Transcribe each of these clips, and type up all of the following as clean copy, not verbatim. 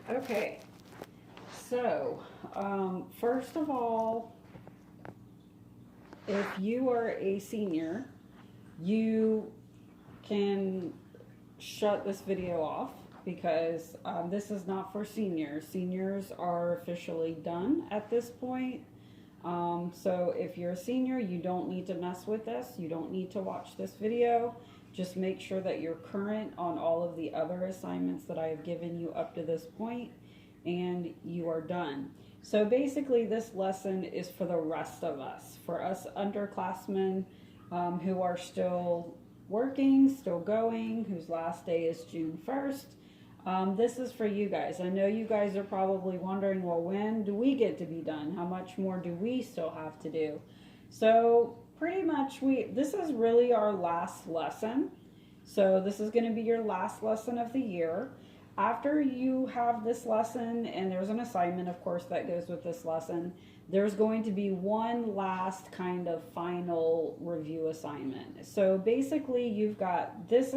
Okay, so first of all, if you are a senior, you can shut this video off because this is not for seniors. Seniors are officially done at this point. So if you're a senior, you don't need to mess with this. You don't need to watch this video. Just make sure that you're current on all of the other assignments that I have given you up to this point, and you are done. So basically this lesson is for the rest of us, for us underclassmen who are still working, still going, whose last day is June 1st. This is for you guys. I know you guys are probably wondering, well, when do we get to be done? How much more do we still have to do? So pretty much this is really our last lesson. So this is going to be your last lesson of the year. After you have this lesson, and there's an assignment, of course, that goes with this lesson, there's going to be one last kind of final review assignment. So basically, you've got this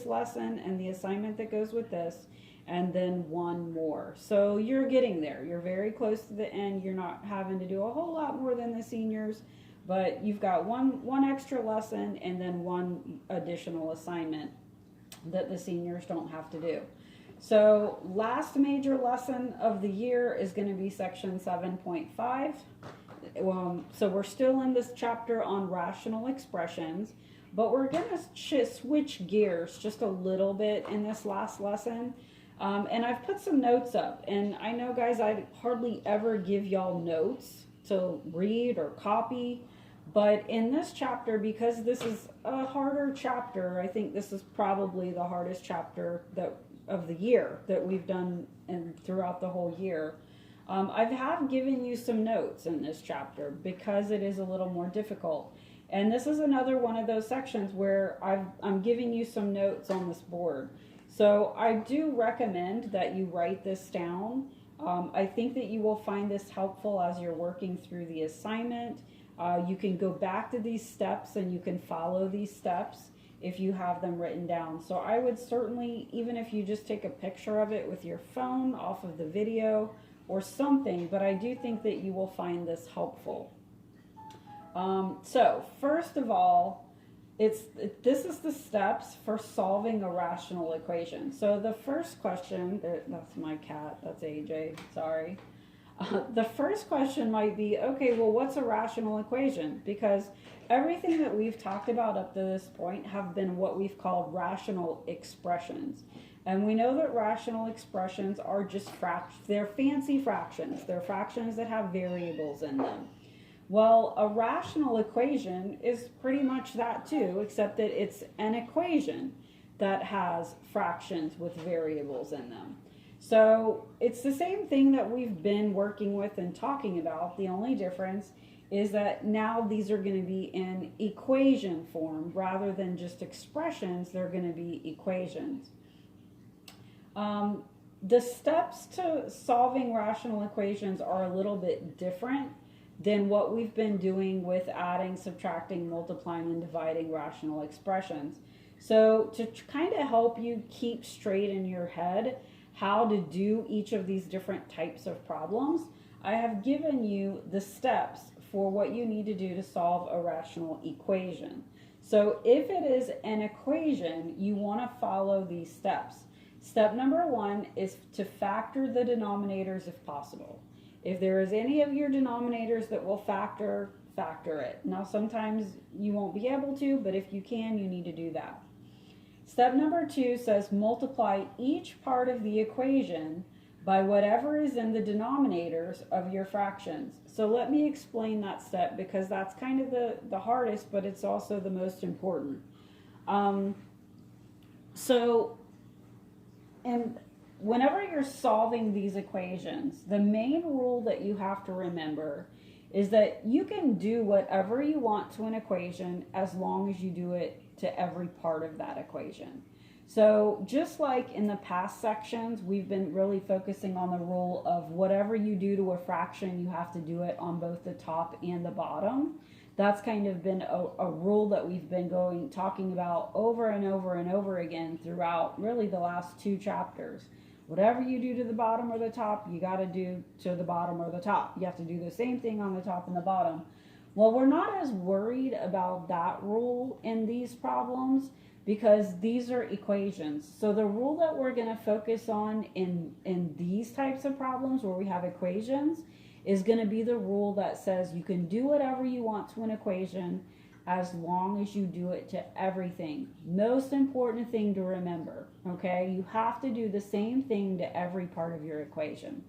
lesson and the assignment that goes with this, and then one more. So you're getting there. You're very close to the end. You're not having to do a whole lot more than the seniors, but you've got one extra lesson and then one additional assignment that the seniors don't have to do. So last major lesson of the year is going to be section 7.5. So we're still in this chapter on rational expressions, but we're going to switch gears just a little bit in this last lesson. And I've put some notes up, and I know, guys, I hardly ever give y'all notes to read or copy, but in this chapter, because this is a harder chapter, I think this is probably the hardest chapter of the year that we've done throughout the whole year. I have given you some notes in this chapter because it is a little more difficult. And this is another one of those sections where I'm giving you some notes on this board. So I do recommend that you write this down. I think that you will find this helpful as you're working through the assignment. You can go back to these steps and you can follow these steps if you have them written down. So I would certainly, even if you just take a picture of it with your phone off of the video or something, but I do think that you will find this helpful. So first of all, this is the steps for solving a rational equation. So the first question, that's my cat, that's AJ, sorry. The first question might be, okay, well, what's a rational equation? Because everything that we've talked about up to this point have been what we've called rational expressions. And we know that rational expressions are just they're fancy fractions. They're fractions that have variables in them. Well, a rational equation is pretty much that too, except that it's an equation that has fractions with variables in them. So it's the same thing that we've been working with and talking about. The only difference is that now these are going to be in equation form rather than just expressions. They're going to be equations. The steps to solving rational equations are a little bit different than what we've been doing with adding, subtracting, multiplying, and dividing rational expressions. So to kind of help you keep straight in your head how to do each of these different types of problems, I have given you the steps for what you need to do to solve a rational equation. So if it is an equation, you want to follow these steps. Step number one is to factor the denominators if possible. If there is any of your denominators that will factor it. Now sometimes you won't be able to, but if you can, you need to do that. Step number two says multiply each part of the equation by whatever is in the denominators of your fractions. So let me explain that step because that's kind of the hardest, but it's also the most important. And whenever you're solving these equations, the main rule that you have to remember is that you can do whatever you want to an equation as long as you do it to every part of that equation. So just like in the past sections, we've been really focusing on the rule of whatever you do to a fraction, you have to do it on both the top and the bottom. That's kind of been a rule that we've been talking about over and over and over again throughout really the last two chapters. Whatever you do to the bottom or the top, you got to do to the bottom or the top. You have to do the same thing on the top and the bottom. Well, we're not as worried about that rule in these problems because these are equations. So the rule that we're going to focus on in these types of problems where we have equations is going to be the rule that says you can do whatever you want to an equation as long as you do it to everything. Most important thing to remember, okay? You have to do the same thing to every part of your equation.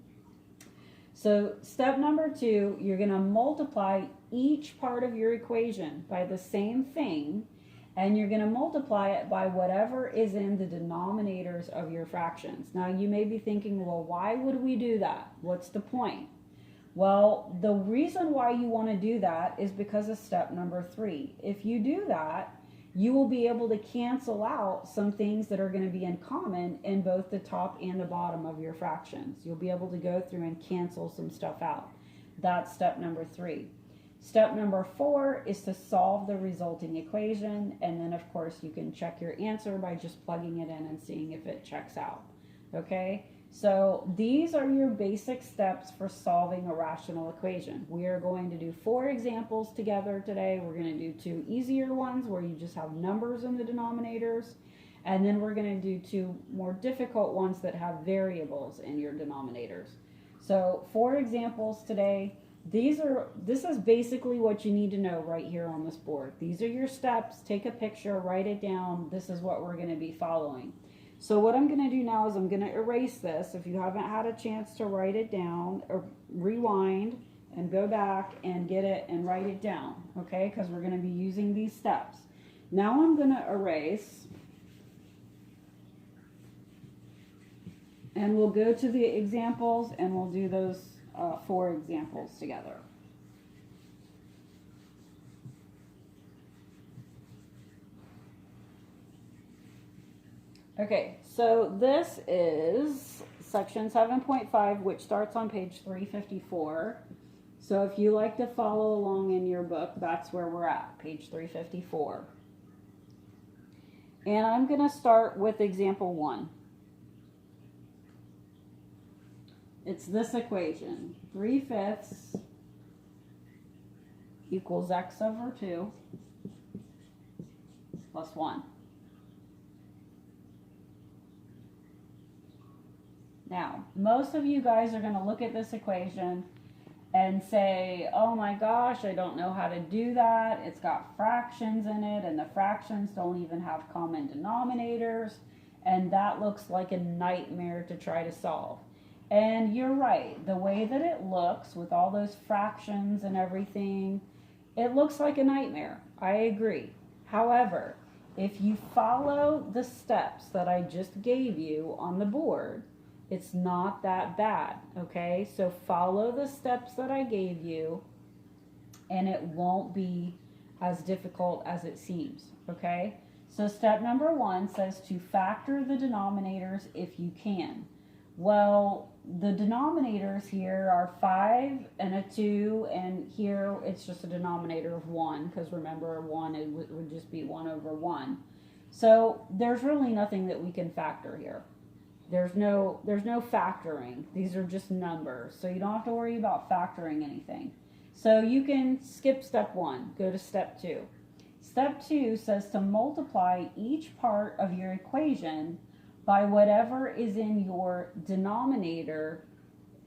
So step number 2, you're going to multiply each part of your equation by the same thing, and you're going to multiply it by whatever is in the denominators of your fractions. Now you may be thinking, well, why would we do that? What's the point? Well, the reason why you want to do that is because of step number 3. If you do that, you will be able to cancel out some things that are going to be in common in both the top and the bottom of your fractions. You'll be able to go through and cancel some stuff out. That's step number 3. Step number 4 is to solve the resulting equation, and then of course you can check your answer by just plugging it in and seeing if it checks out. Okay? So these are your basic steps for solving a rational equation. We are going to do 4 examples together today. We're going to do 2 easier ones where you just have numbers in the denominators. And then we're going to do 2 more difficult ones that have variables in your denominators. So 4 examples today. This is basically what you need to know right here on this board. These are your steps. Take a picture, write it down. This is what we're going to be following. So what I'm going to do now is I'm going to erase this. If you haven't had a chance to write it down, or rewind and go back and get it and write it down, okay? Because we're going to be using these steps. Now I'm going to erase, and we'll go to the examples and we'll do those 4 examples together. Okay, so this is section 7.5, which starts on page 354. So if you like to follow along in your book, that's where we're at, page 354. And I'm going to start with example 1. It's this equation, 3/5 equals x over 2 plus 1. Now, most of you guys are going to look at this equation and say, oh my gosh, I don't know how to do that. It's got fractions in it, and the fractions don't even have common denominators, and that looks like a nightmare to try to solve. And you're right, the way that it looks with all those fractions and everything, it looks like a nightmare. I agree. However, if you follow the steps that I just gave you on the board, it's not that bad, okay? So follow the steps that I gave you, and it won't be as difficult as it seems, okay? So step number 1 says to factor the denominators if you can. Well, the denominators here are 5 and a 2, and here it's just a denominator of 1, because remember 1 it would just be 1 over 1. So there's really nothing that we can factor here. There's no factoring. These are just numbers. So you don't have to worry about factoring anything. So you can skip step 1, go to step 2. Step 2 says to multiply each part of your equation by whatever is in your denominator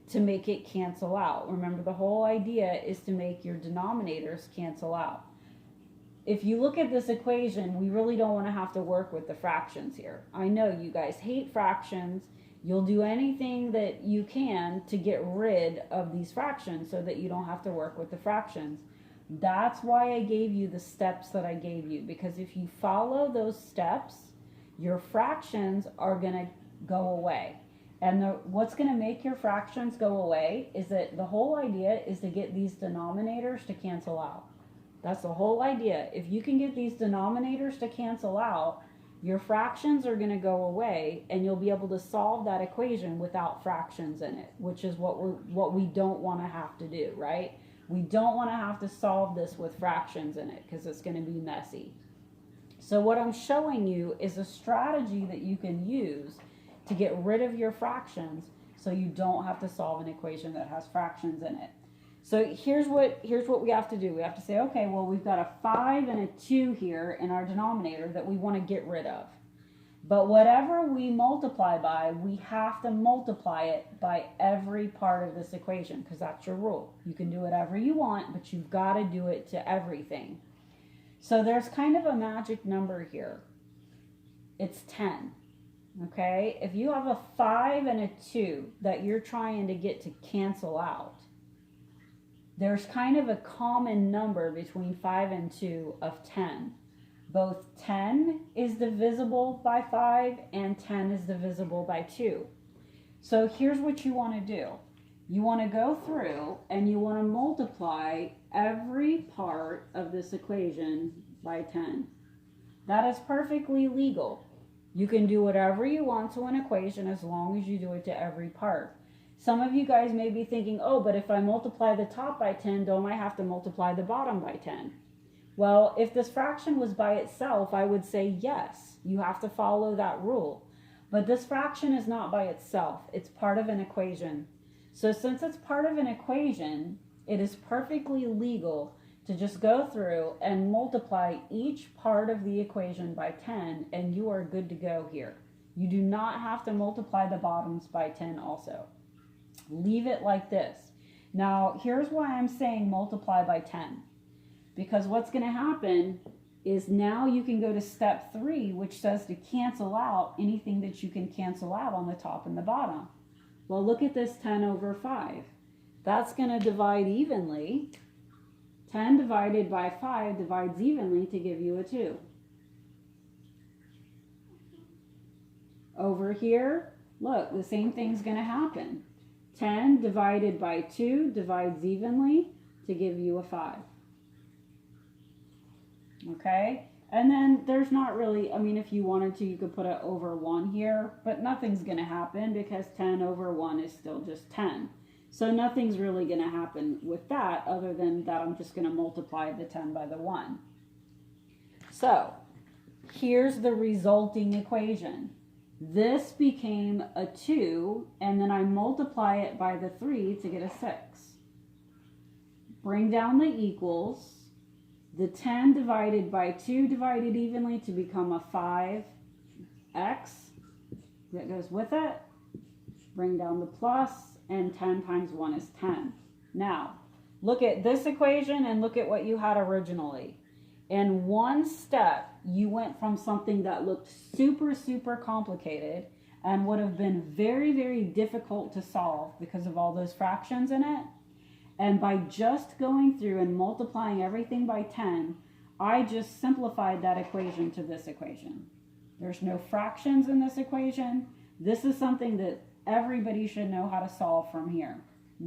to make it cancel out. Remember, the whole idea is to make your denominators cancel out. If you look at this equation, we really don't want to have to work with the fractions here. I know you guys hate fractions. You'll do anything that you can to get rid of these fractions so that you don't have to work with the fractions. That's why I gave you the steps that I gave you, because if you follow those steps, your fractions are going to go away. And what's going to make your fractions go away is that the whole idea is to get these denominators to cancel out. That's the whole idea. If you can get these denominators to cancel out, your fractions are going to go away, and you'll be able to solve that equation without fractions in it, which is what we don't want to have to do, right? We don't want to have to solve this with fractions in it because it's going to be messy. So what I'm showing you is a strategy that you can use to get rid of your fractions so you don't have to solve an equation that has fractions in it. So here's what we have to do. We have to say, okay, well, we've got a 5 and a 2 here in our denominator that we want to get rid of. But whatever we multiply by, we have to multiply it by every part of this equation, because that's your rule. You can do whatever you want, but you've got to do it to everything. So there's kind of a magic number here. It's 10. Okay? If you have a 5 and a 2 that you're trying to get to cancel out, there's kind of a common number between 5 and 2 of 10. Both 10 is divisible by 5 and 10 is divisible by 2. So here's what you want to do. You want to go through and you want to multiply every part of this equation by 10. That is perfectly legal. You can do whatever you want to an equation as long as you do it to every part. Some of you guys may be thinking, oh, but if I multiply the top by 10, don't I have to multiply the bottom by 10? Well, if this fraction was by itself, I would say yes, you have to follow that rule. But this fraction is not by itself. It's part of an equation. So since it's part of an equation, it is perfectly legal to just go through and multiply each part of the equation by 10, and you are good to go here. You do not have to multiply the bottoms by 10 also. Leave it like this. Now, here's why I'm saying multiply by 10. Because what's going to happen is now you can go to step 3, which says to cancel out anything that you can cancel out on the top and the bottom. Well, look at this 10 over 5. That's going to divide evenly. 10 divided by 5 divides evenly to give you a 2. Over here, look, the same thing's going to happen. 10 divided by 2 divides evenly to give you a 5. Okay, and then there's not really, I mean, if you wanted to, you could put it over 1 here, but nothing's going to happen because 10 over 1 is still just 10. So nothing's really going to happen with that other than that I'm just going to multiply the 10 by the 1. So here's the resulting equation. This became a 2, and then I multiply it by the 3 to get a 6. Bring down the equals. The 10 divided by 2 divided evenly to become a 5x that goes with it. Bring down the plus, and 10 times 1 is 10. Now, look at this equation and look at what you had originally. In one step, you went from something that looked super, super complicated and would have been very, very difficult to solve because of all those fractions in it. And by just going through and multiplying everything by 10, I just simplified that equation to this equation. There's no fractions in this equation. This is something that everybody should know how to solve from here.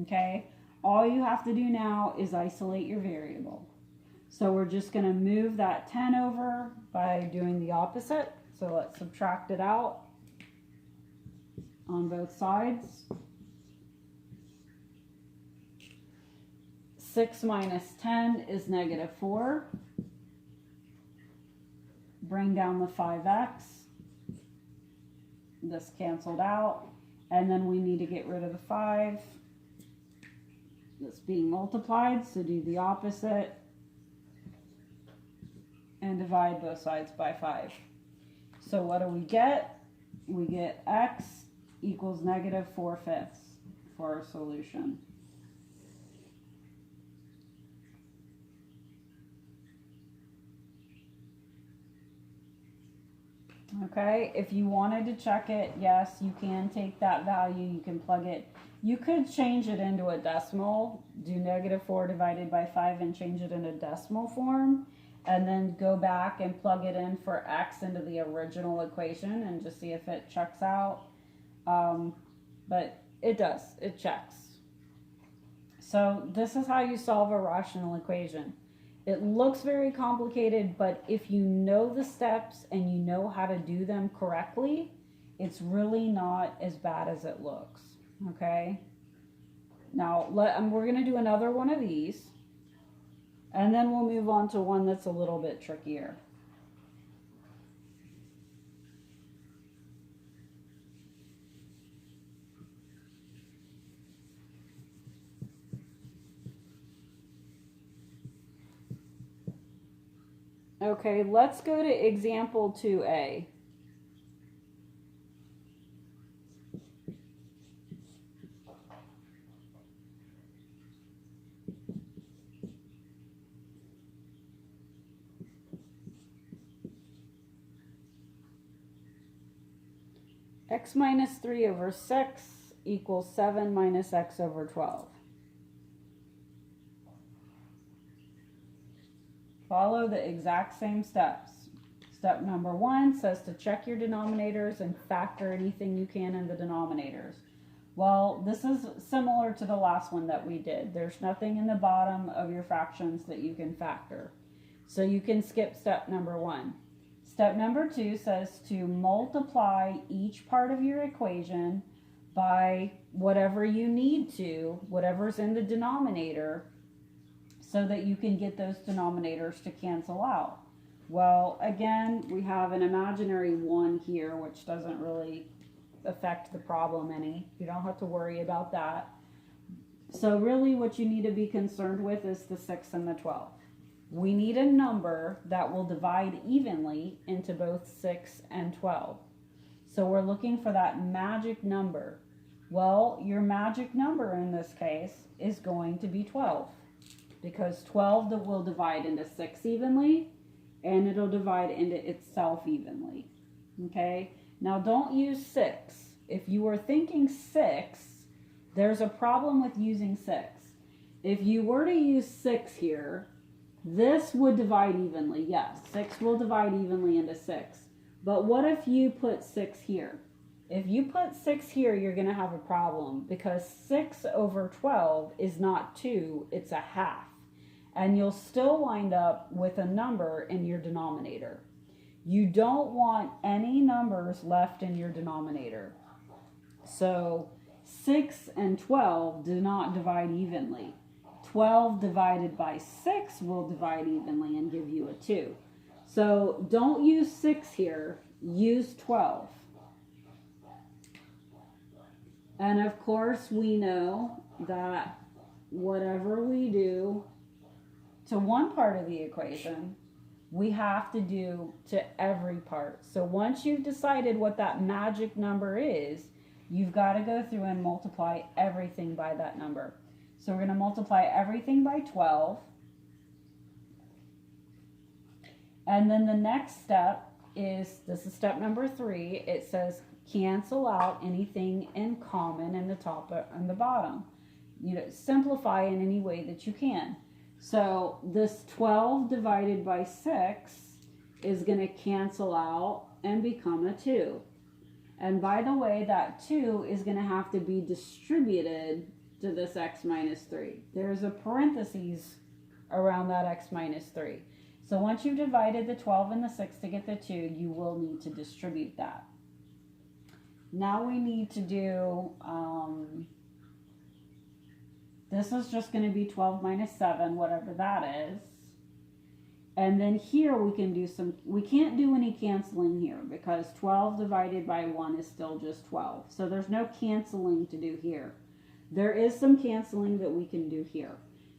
Okay? All you have to do now is isolate your variable. So we're just going to move that 10 over by doing the opposite. So let's subtract it out on both sides. 6 minus 10 is negative 4. Bring down the 5x. This canceled out. And then we need to get rid of the 5. That's being multiplied, so do the opposite. And divide both sides by 5. So what do we get? We get x equals negative 4/5 for our solution. Okay, if you wanted to check it, yes, you can take that value, you can plug it. You could change it into a decimal, do negative 4 divided by 5 and change it in a decimal form, and then go back and plug it in for x into the original equation and just see if it checks out. But it does, it checks. So this is how you solve a rational equation. It looks very complicated, but if you know the steps and you know how to do them correctly, it's really not as bad as it looks, okay? Now, we're going to do another one of these, and then we'll move on to one that's a little bit trickier. Okay, let's go to example 2a. X minus 3 over 6 equals 7 minus x over 12. Follow the exact same steps. Step number 1 says to check your denominators and factor anything you can in the denominators. Well, this is similar to the last one that we did. There's nothing in the bottom of your fractions that you can factor. So you can skip step number 1. Step number 2 says to multiply each part of your equation by whatever you need to, whatever's in the denominator, so that you can get those denominators to cancel out. Well, again, we have an imaginary 1 here, which doesn't really affect the problem any. You don't have to worry about that. So really what you need to be concerned with is the 6 and the 12. We need a number that will divide evenly into both 6 and 12. So we're looking for that magic number. Well, your magic number in this case is going to be 12, because 12 will divide into 6 evenly, and it'll divide into itself evenly. Okay? Now don't use 6. If you were thinking 6, there's a problem with using 6. If you were to use 6 here, this would divide evenly. Yes, 6 will divide evenly into 6. But what if you put 6 here? If you put 6 here, you're going to have a problem, because 6 over 12 is not 2, it's a half. And you'll still wind up with a number in your denominator. You don't want any numbers left in your denominator. So 6 and 12 do not divide evenly. 12 divided by 6 will divide evenly and give you a 2. So don't use 6 here, use 12. And of course we know that whatever we do to one part of the equation, we have to do to every part. So once you've decided what that magic number is, you've got to go through and multiply everything by that number. So we're going to multiply everything by 12. And then the next step is, this is step number 3. It says cancel out anything in common in the top and the bottom. You know, simplify in any way that you can. So this 12 divided by 6 is going to cancel out and become a 2. And by the way, that 2 is going to have to be distributed to this x minus 3. There's a parentheses around that x minus 3. So once you've divided the 12 and the 6 to get the 2, you will need to distribute that. Now we need to do, this is just going to be 12 minus 7, whatever that is. And then here we can do we can't do any canceling here, because 12 divided by 1 is still just 12. So there's no canceling to do here. There is some canceling that we can do here,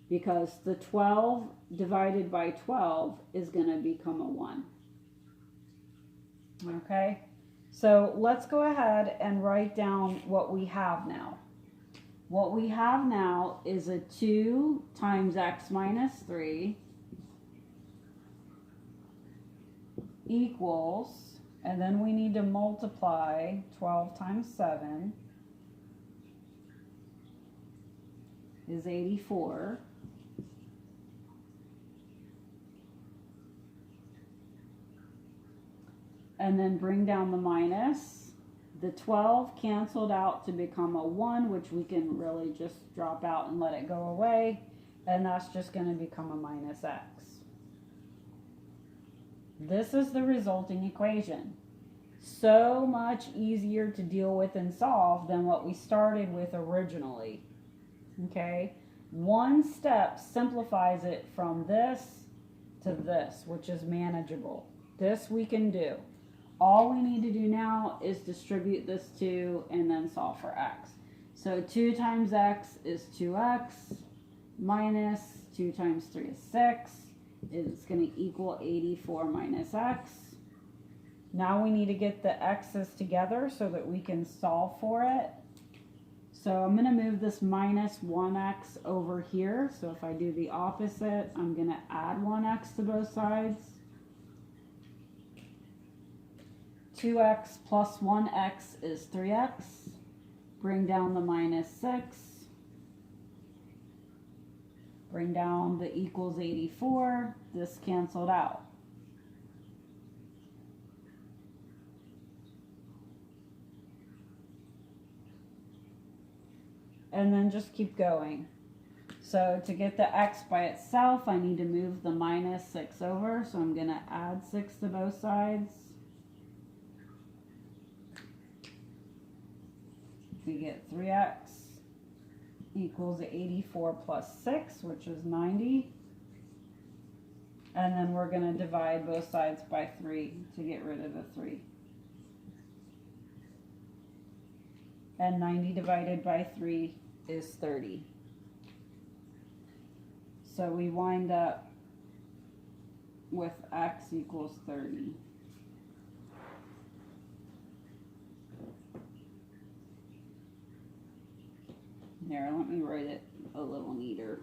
because the 12 divided by 12 is going to become a 1. Okay, so let's go ahead and write down what we have now. What we have now is a 2 times x minus 3 equals, and then we need to multiply 12 times 7 is 84. And then bring down the minus. The 12 canceled out to become a 1, which we can really just drop out and let it go away. And that's just going to become a minus x. This is the resulting equation. So much easier to deal with and solve than what we started with originally. Okay? One step simplifies it from this to this, which is manageable. This we can do. All we need to do now is distribute this 2 and then solve for x. So 2 times x is 2x minus 2 times 3 is 6. is going to equal 84 minus x. Now we need to get the x's together so that we can solve for it. So I'm going to move this minus 1x over here. So if I do the opposite, I'm going to add 1x to both sides. 2x plus 1x is 3x. Bring down the minus 6. Bring down the equals 84. This canceled out. And then just keep going. So to get the x by itself, I need to move the minus 6 over. So I'm going to add 6 to both sides. We get 3x equals 84 plus 6, which is 90. And then we're going to divide both sides by 3 to get rid of the 3. And 90 divided by 3 is 30. So we wind up with x equals 30. There, let me write it a little neater.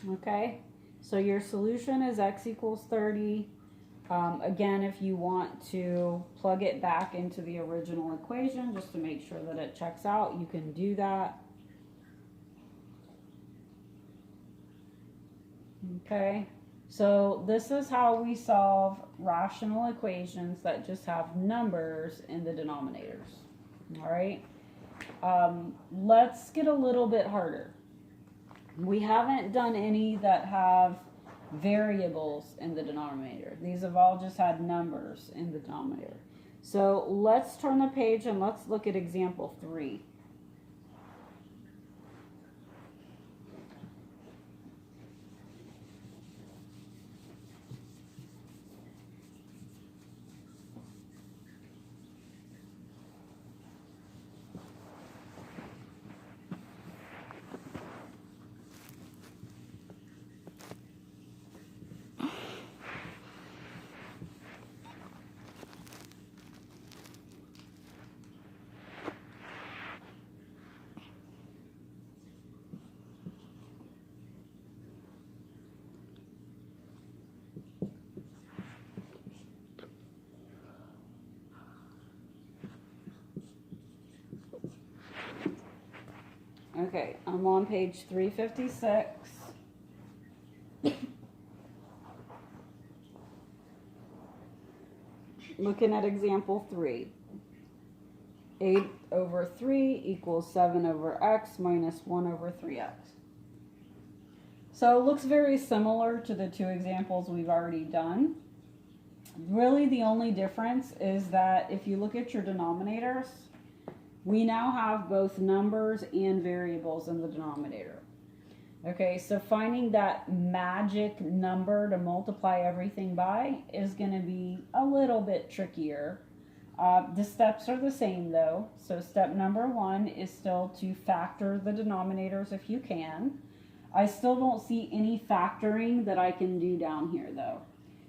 Okay, so your solution is x equals 30. Again, if you want to plug it back into the original equation just to make sure that it checks out, you can do that. Okay, so this is how we solve rational equations that just have numbers in the denominators. All right, let's get a little bit harder. We haven't done any that have variables in the denominator. These have all just had numbers in the denominator. So let's turn the page and let's look at example 3. Okay, I'm on page 356. Looking at example 3. 8 over 3 equals 7 over x minus 1 over 3x. So it looks very similar to the two examples we've already done. Really the only difference is that if you look at your denominators, we now have both numbers and variables in the denominator. Okay, so finding that magic number to multiply everything by is going to be a little bit trickier. The steps are the same though. So step number 1 is still to factor the denominators if you can. I still don't see any factoring that I can do down here though.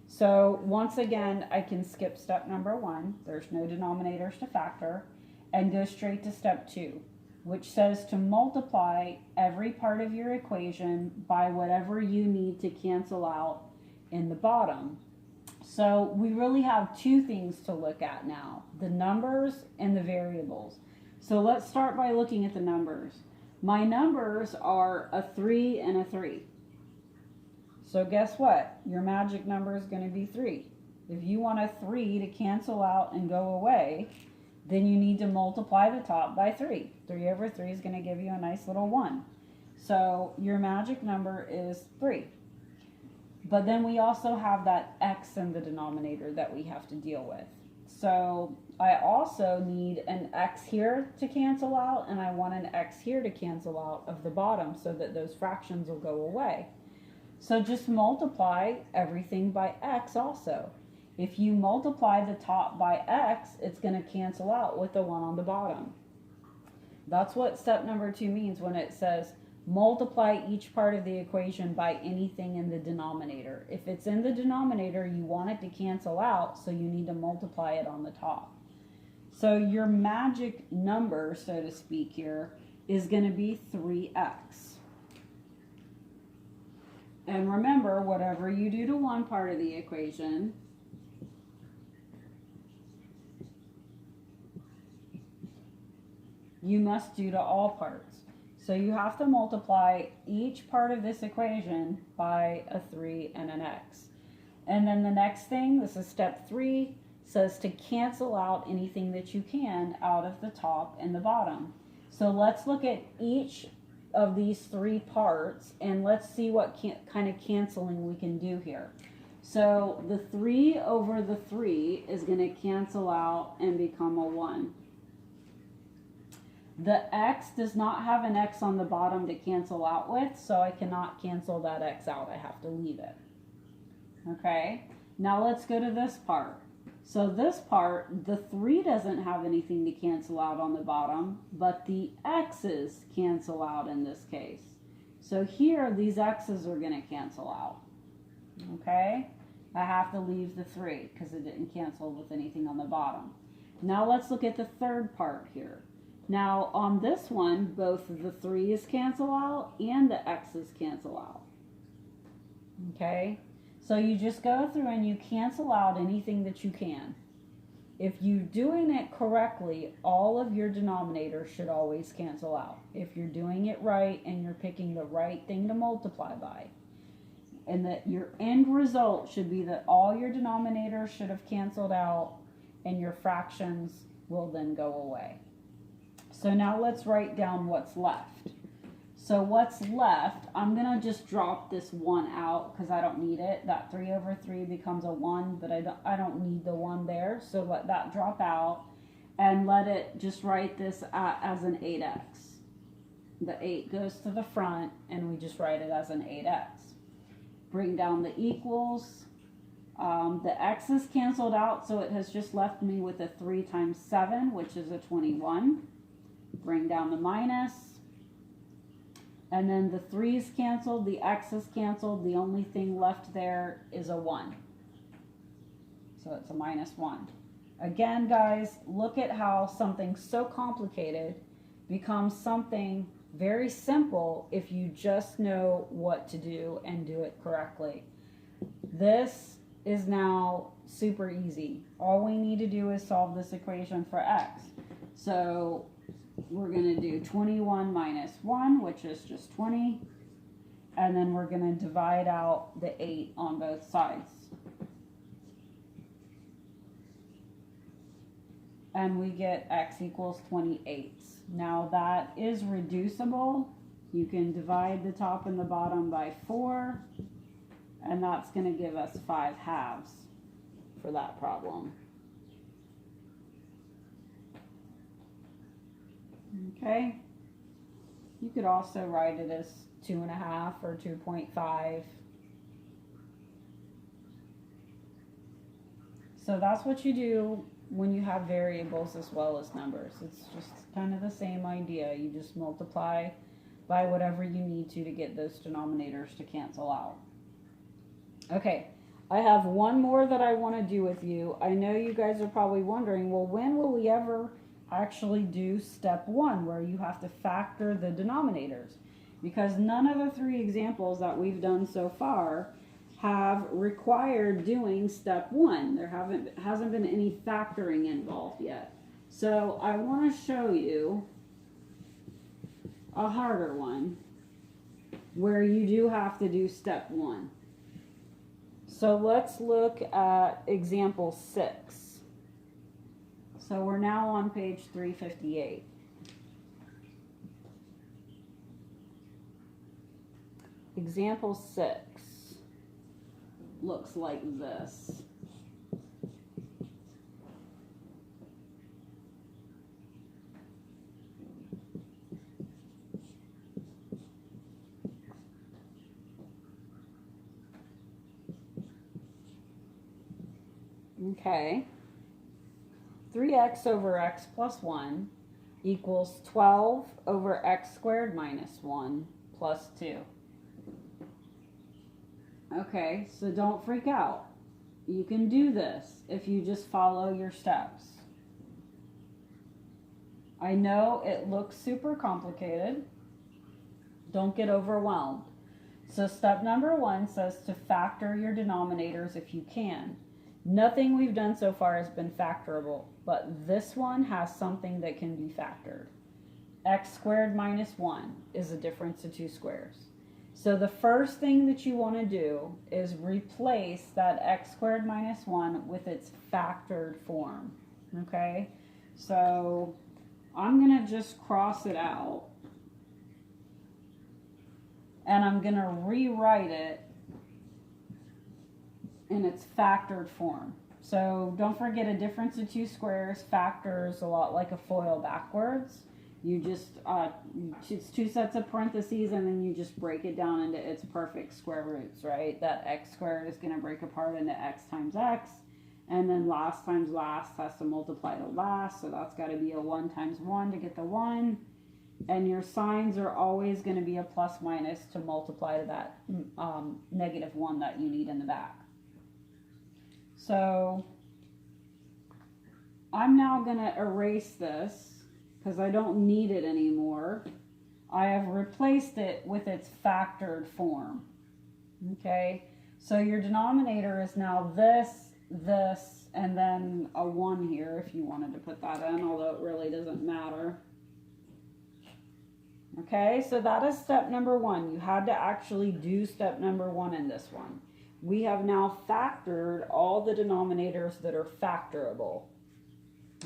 So once again, I can skip step number 1. There's no denominators to factor. And go straight to step 2, which says to multiply every part of your equation by whatever you need to cancel out in the bottom. So we really have two things to look at now, the numbers and the variables. So let's start by looking at the numbers. My numbers are a 3 and a 3. So guess what? Your magic number is going to be 3. If you want a 3 to cancel out and go away, then you need to multiply the top by 3. 3 over 3 is going to give you a nice little 1. So your magic number is 3. But then we also have that x in the denominator that we have to deal with. So I also need an x here to cancel out, and I want an x here to cancel out of the bottom so that those fractions will go away. So just multiply everything by x also. If you multiply the top by x, it's going to cancel out with the 1 on the bottom. That's what step number 2 means when it says multiply each part of the equation by anything in the denominator. If it's in the denominator, you want it to cancel out, so you need to multiply it on the top. So your magic number, so to speak here, is going to be 3x. And remember, whatever you do to one part of the equation, you must do to all parts. So you have to multiply each part of this equation by a 3 and an x. And then the next thing, this is step 3, says to cancel out anything that you can out of the top and the bottom. So let's look at each of these 3 parts and let's see what kind of canceling we can do here. So the 3 over the 3 is going to cancel out and become a 1. The x does not have an x on the bottom to cancel out with, so I cannot cancel that x out. I have to leave it. Okay, now let's go to this part. So this part, the 3 doesn't have anything to cancel out on the bottom, but the x's cancel out in this case. So here, these x's are going to cancel out. Okay, I have to leave the 3 because it didn't cancel with anything on the bottom. Now let's look at the third part here. Now on this one, both the 3's cancel out and the x's cancel out. Okay, so you just go through and you cancel out anything that you can. If you're doing it correctly, all of your denominators should always cancel out. If you're doing it right and you're picking the right thing to multiply by. And that your end result should be that all your denominators should have canceled out and your fractions will then go away. So now let's write down what's left. So what's left, I'm going to just drop this 1 out because I don't need it. That 3 over 3 becomes a 1, but I don't need the 1 there. So let that drop out and let it just write this as an 8x. The 8 goes to the front and we just write it as an 8x. Bring down the equals. The x is canceled out, so it has just left me with a 3 times 7, which is a 21. Bring down the minus. And then the 3's canceled, the x is canceled. The only thing left there is a 1. So it's a minus 1. Again, guys, look at how something so complicated becomes something very simple if you just know what to do and do it correctly. This is now super easy. All we need to do is solve this equation for x. So we're going to do 21 minus 1, which is just 20. And then we're going to divide out the 8 on both sides. And we get x equals 28. Now that is reducible. You can divide the top and the bottom by 4. And that's going to give us 5 halves for that problem. Okay. You could also write it as 2.5 or 2.5. So that's what you do when you have variables as well as numbers. It's just kind of the same idea. You just multiply by whatever you need to get those denominators to cancel out. Okay, I have one more that I want to do with you. I know you guys are probably wondering, well, when will we ever actually do step 1 where you have to factor the denominators? Because none of the 3 examples that we've done so far have required doing step 1. There hasn't been any factoring involved yet. So I want to show you a harder one where you do have to do step 1. So let's look at example 6. So we're now on page 358. Example 6 looks like this. Okay. 3x over x plus 1 equals 12 over x squared minus 1 plus 2. Okay, so don't freak out. You can do this if you just follow your steps. I know it looks super complicated. Don't get overwhelmed. So step number 1 says to factor your denominators if you can. Nothing we've done so far has been factorable, but this one has something that can be factored. X squared minus 1 is the difference of two squares. So the first thing that you want to do is replace that x squared minus 1 with its factored form. Okay, so I'm going to just cross it out, and I'm going to rewrite it in its factored form. So don't forget, a difference of two squares factors a lot like a FOIL backwards. You just, it's two sets of parentheses, and then you just break it down into its perfect square roots, right? That x squared is going to break apart into x times x, and then last times last has to multiply to last, so that's got to be a 1 times 1 to get the 1. And your signs are always going to be a plus minus to multiply to that negative 1 that you need in the back. So I'm now going to erase this because I don't need it anymore. I have replaced it with its factored form. Okay, so your denominator is now this, this, and then a 1 here if you wanted to put that in, although it really doesn't matter. Okay, so that is step number 1. You had to actually do step number 1 in this one. We have now factored all the denominators that are factorable.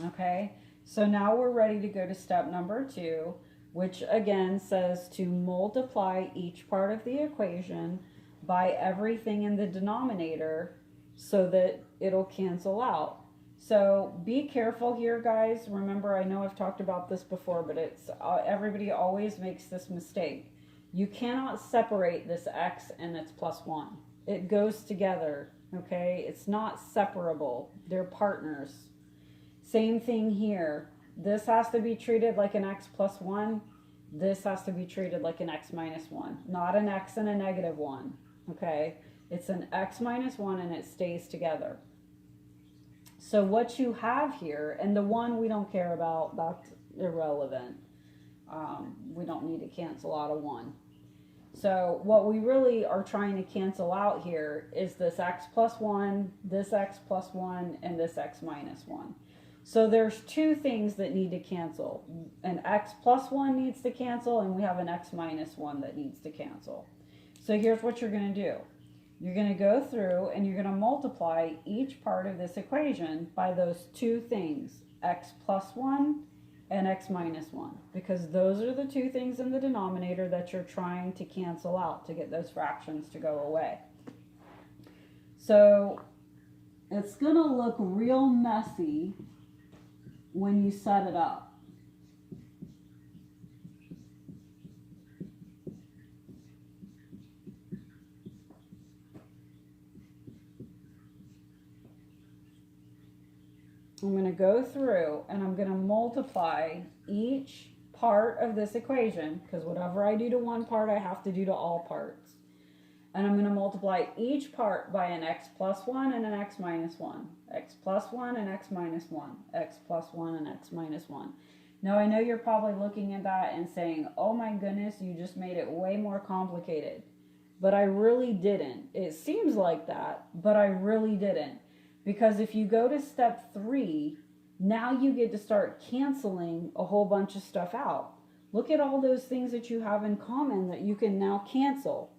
Okay, so now we're ready to go to step number 2, which again says to multiply each part of the equation by everything in the denominator so that it'll cancel out. So be careful here, guys. Remember, I know I've talked about this before, but it's everybody always makes this mistake. You cannot separate this x and its plus 1. It goes together, okay? It's not separable. They're partners. Same thing here. This has to be treated like an x plus 1. This has to be treated like an x minus 1. Not an x and a negative 1, okay? It's an x minus 1 and it stays together. So what you have here, and the 1 we don't care about, that's irrelevant. We don't need to cancel out a 1. So what we really are trying to cancel out here is this x plus 1, this x plus 1, and this x minus 1. So there's two things that need to cancel. An x plus 1 needs to cancel, and we have an x minus 1 that needs to cancel. So here's what you're going to do. You're going to go through and you're going to multiply each part of this equation by those two things, x plus 1 and x minus 1, because those are the two things in the denominator that you're trying to cancel out to get those fractions to go away. So it's going to look real messy when you set it up. I'm going to go through and I'm going to multiply each part of this equation, because whatever I do to one part, I have to do to all parts. And I'm going to multiply each part by an x plus 1 and an x minus 1, x plus 1 and x minus 1, x plus 1 and x minus 1. Now I know you're probably looking at that and saying, oh my goodness, you just made it way more complicated. But I really didn't. It seems like that, but I really didn't. Because if you go to step 3, now you get to start canceling a whole bunch of stuff out. Look at all those things that you have in common that you can now cancel.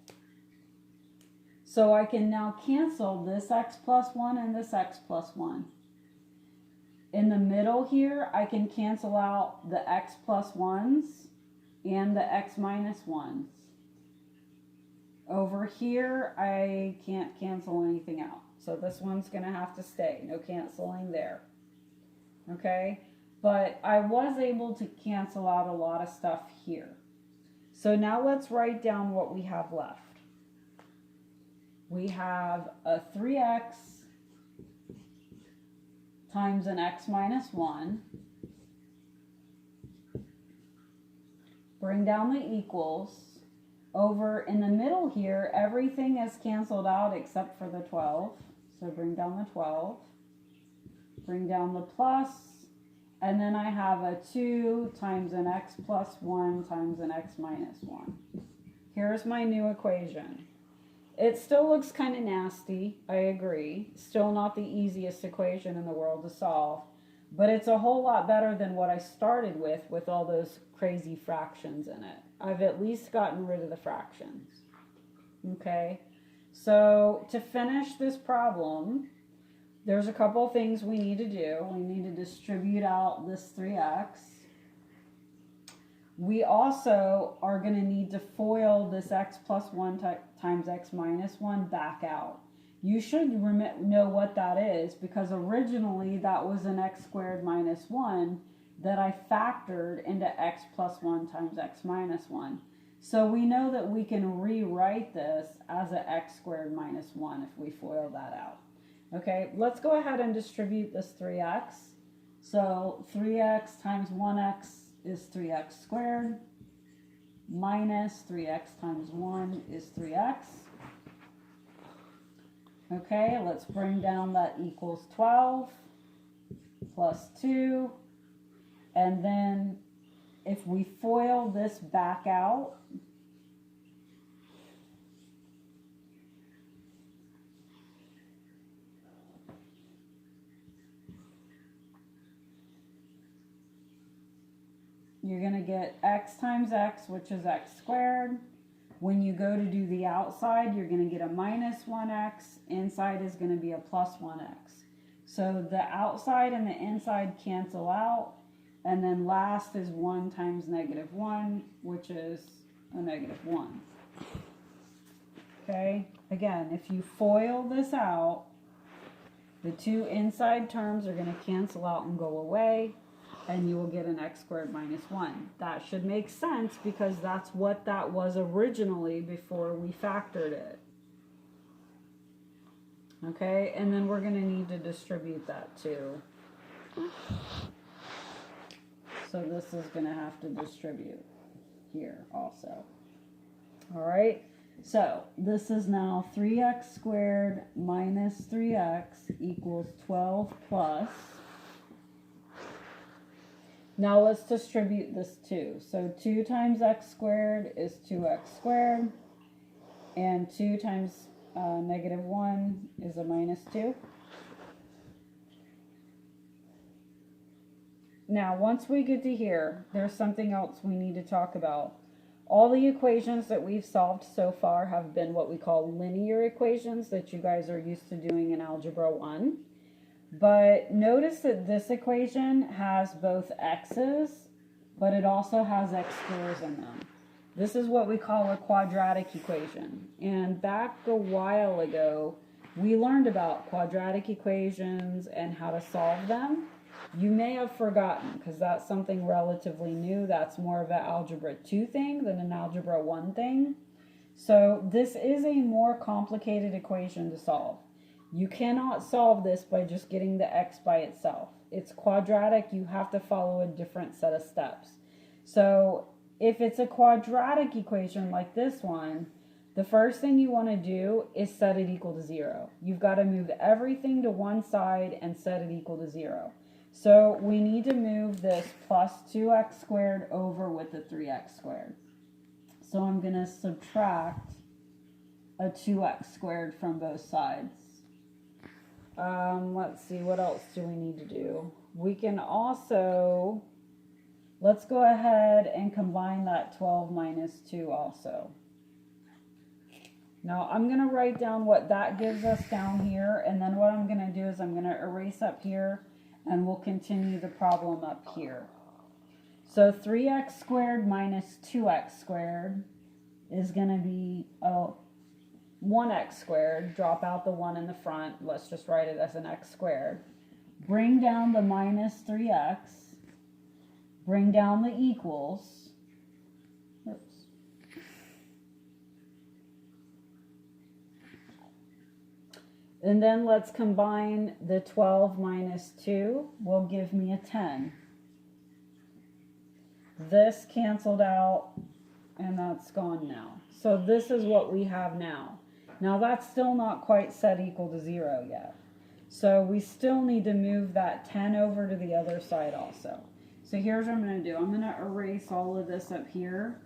So I can now cancel this x plus 1 and this x plus 1. In the middle here, I can cancel out the x plus 1s and the x minus 1s. Over here, I can't cancel anything out. So this one's going to have to stay. No canceling there. Okay? But I was able to cancel out a lot of stuff here. So now let's write down what we have left. We have a 3x times an x minus 1. Bring down the equals. Over in the middle here, everything is canceled out except for the 12. So bring down the 12. Bring down the plus. And then I have a 2 times an x plus 1 times an x minus 1. Here's my new equation. It still looks kind of nasty, I agree. Still not the easiest equation in the world to solve. But it's a whole lot better than what I started with all those crazy fractions in it. I've at least gotten rid of the fractions. Okay, so to finish this problem, there's a couple things we need to do. We need to distribute out this 3x. We also are going to need to FOIL this x plus 1 times x minus 1 back out. You should know what that is, because originally that was an x squared minus 1 that I factored into x plus 1 times x minus 1. So we know that we can rewrite this as an x squared minus 1 if we FOIL that out. Okay, let's go ahead and distribute this 3x. So 3x times 1x is 3x squared, minus 3x times 1 is 3x. Okay, let's bring down that equals 12 plus 2. And then if we FOIL this back out, you're going to get x times x, which is x squared. When you go to do the outside, you're going to get a minus 1x. Inside is going to be a plus 1x. So the outside and the inside cancel out. And then last is 1 times negative 1, which is a negative 1. Okay, again, if you FOIL this out, the two inside terms are going to cancel out and go away, and you will get an x squared minus 1. That should make sense because that's what that was originally before we factored it. Okay, and then we're going to need to distribute that too. So this is going to have to distribute here also. All right, so this is now 3x squared minus 3x equals 12 plus. Now let's distribute this 2. So 2 times x squared is 2x squared. And 2 times negative 1 is a minus 2. Now, once we get to here, there's something else we need to talk about. All the equations that we've solved so far have been what we call linear equations that you guys are used to doing in Algebra 1. But notice that this equation has both x's, but it also has x squares in them. This is what we call a quadratic equation. And back a while ago, we learned about quadratic equations and how to solve them. You may have forgotten because that's something relatively new. That's more of an Algebra 2 thing than an Algebra 1 thing. So this is a more complicated equation to solve. You cannot solve this by just getting the x by itself. It's quadratic. You have to follow a different set of steps. So if it's a quadratic equation like this one, the first thing you want to do is set it equal to 0. You've got to move everything to one side and set it equal to 0. So we need to move this plus 2x squared over with the 3x squared. So I'm going to subtract a 2x squared from both sides. Let's see, what else do we need to do? We can also, let's go ahead and combine that 12 minus 2 also. Now I'm going to write down what that gives us down here, and then what I'm going to do is I'm going to erase up here, and we'll continue the problem up here. So 3x squared minus 2x squared is going to be 1x squared. Drop out the 1 in the front. Let's just write it as an x squared. Bring down the minus 3x. Bring down the equals. Oops. And then let's combine the 12 minus 2 will give me a 10. This canceled out, and that's gone now. So this is what we have now. Now that's still not quite set equal to 0 yet. So we still need to move that 10 over to the other side also. So here's what I'm going to do. I'm going to erase all of this up here.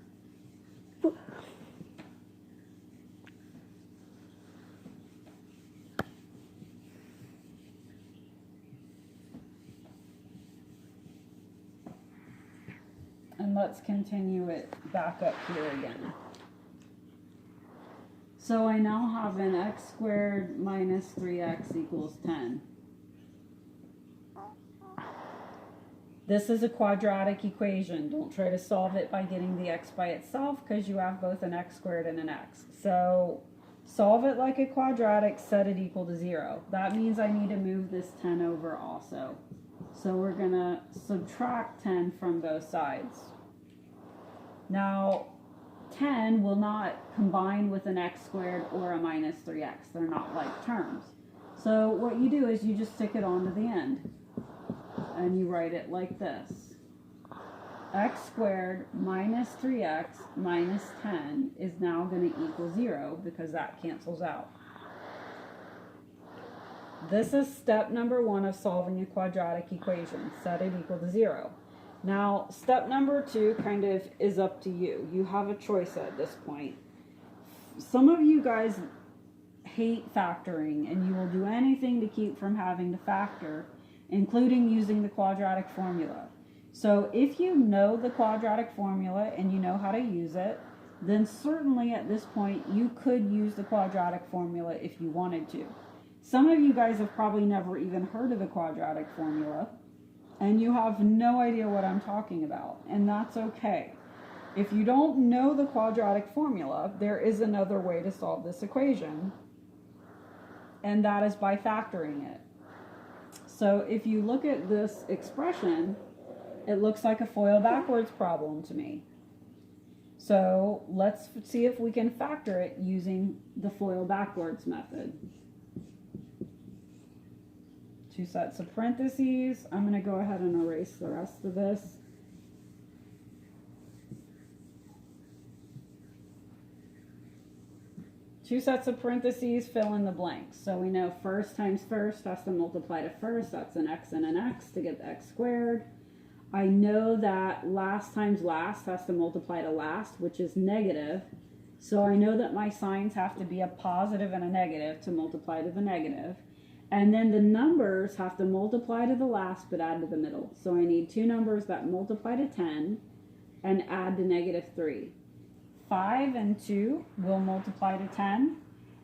And let's continue it back up here again. So I now have an x squared minus 3x equals 10. This is a quadratic equation. Don't try to solve it by getting the x by itself because you have both an x squared and an x. So solve it like a quadratic, set it equal to 0. That means I need to move this 10 over also. So we're going to subtract 10 from both sides. Now, 10 will not combine with an x squared or a minus 3x. They're not like terms. So what you do is you just stick it onto the end. And you write it like this. X squared minus 3x minus 10 is now going to equal 0 because that cancels out. This is step number 1 of solving a quadratic equation. Set it equal to 0. Now, step number 2 kind of is up to you. You have a choice at this point. Some of you guys hate factoring, and you will do anything to keep from having to factor, including using the quadratic formula. So if you know the quadratic formula and you know how to use it, then certainly at this point you could use the quadratic formula if you wanted to. Some of you guys have probably never even heard of the quadratic formula, and you have no idea what I'm talking about, and that's okay. If you don't know the quadratic formula, there is another way to solve this equation, and that is by factoring it. So if you look at this expression, it looks like a FOIL backwards problem to me. So let's see if we can factor it using the FOIL backwards method. 2 sets of parentheses. I'm going to go ahead and erase the rest of this. Two sets of parentheses fill in the blanks. So we know first times first has to multiply to first. That's an x and an x to get the x squared. I know that last times last has to multiply to last, which is negative. So I know that my signs have to be a positive and a negative to multiply to the negative. And then the numbers have to multiply to the last but add to the middle. So I need 2 numbers that multiply to 10 and add to negative 3. 5 and 2 will multiply to 10,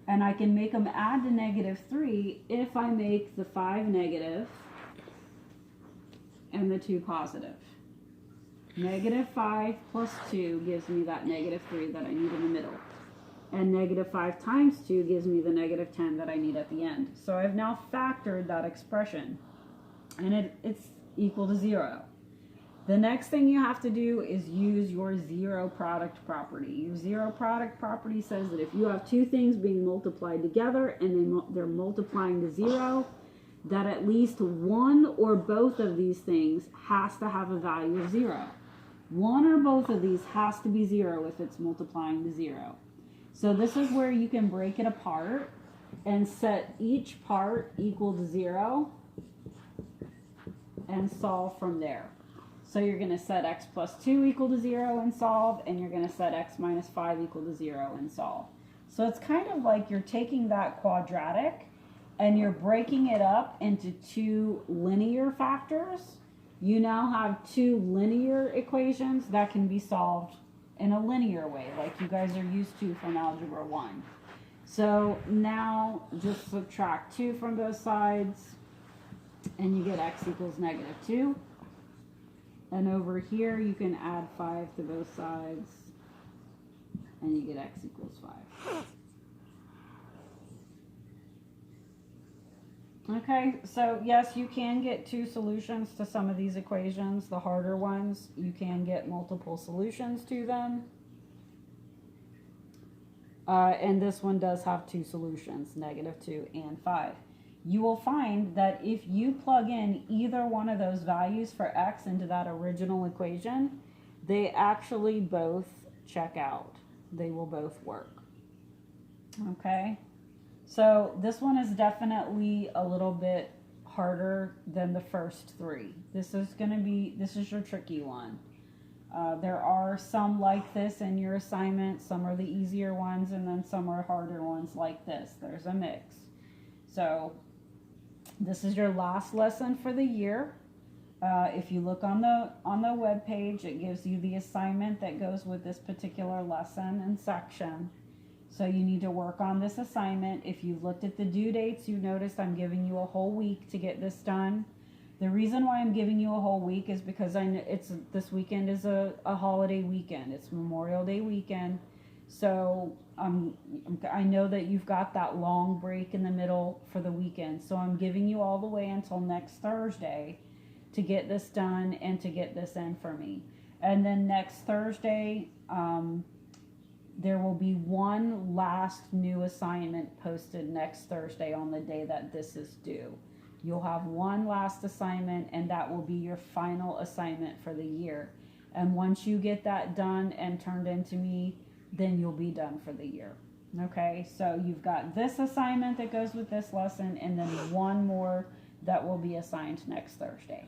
and I can make them add to negative 3 if I make the 5 negative and the 2 positive. Negative 5 plus 2 gives me that negative 3 that I need in the middle. And negative 5 times 2 gives me the negative 10 that I need at the end. So I've now factored that expression, and it's equal to 0. The next thing you have to do is use your zero product property. Your zero product property says that if you have 2 things being multiplied together and they're multiplying to 0, that at least one or both of these things has to have a value of 0. One or both of these has to be 0 if it's multiplying to 0. So this is where you can break it apart and set each part equal to 0 and solve from there. So you're going to set x plus 2 equal to 0 and solve, and you're going to set x minus 5 equal to 0 and solve. So it's kind of like you're taking that quadratic and you're breaking it up into 2 linear factors. You now have 2 linear equations that can be solved in a linear way, like you guys are used to from Algebra 1. So now just subtract 2 from both sides, and you get x equals negative 2. And over here, you can add 5 to both sides, and you get x equals 5. Okay, so yes, you can get 2 solutions to some of these equations. The harder ones, you can get multiple solutions to them. And this one does have two solutions, -2 and 5. You will find that if you plug in either one of those values for x into that original equation, they actually both check out. They will both work. Okay? So this one is definitely a little bit harder than the first three. This is your tricky one. There are some like this in your assignment. Some are the easier ones, and then some are harder ones like this. There's a mix. So this is your last lesson for the year. If you look on the web page, it gives you the assignment that goes with this particular lesson and section. So you need to work on this assignment. If you've looked at the due dates, you noticed I'm giving you a whole week to get this done. The reason why I'm giving you a whole week is because this weekend is a holiday weekend. It's Memorial Day weekend. So I know that you've got that long break in the middle for the weekend. So I'm giving you all the way until next Thursday to get this done and to get this in for me. And then next Thursday, there will be one last new assignment posted next Thursday on the day that this is due. You'll have one last assignment, and that will be your final assignment for the year. And once you get that done and turned into me, then you'll be done for the year. Okay, so you've got this assignment that goes with this lesson, and then one more that will be assigned next Thursday.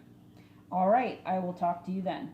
All right, I will talk to you then.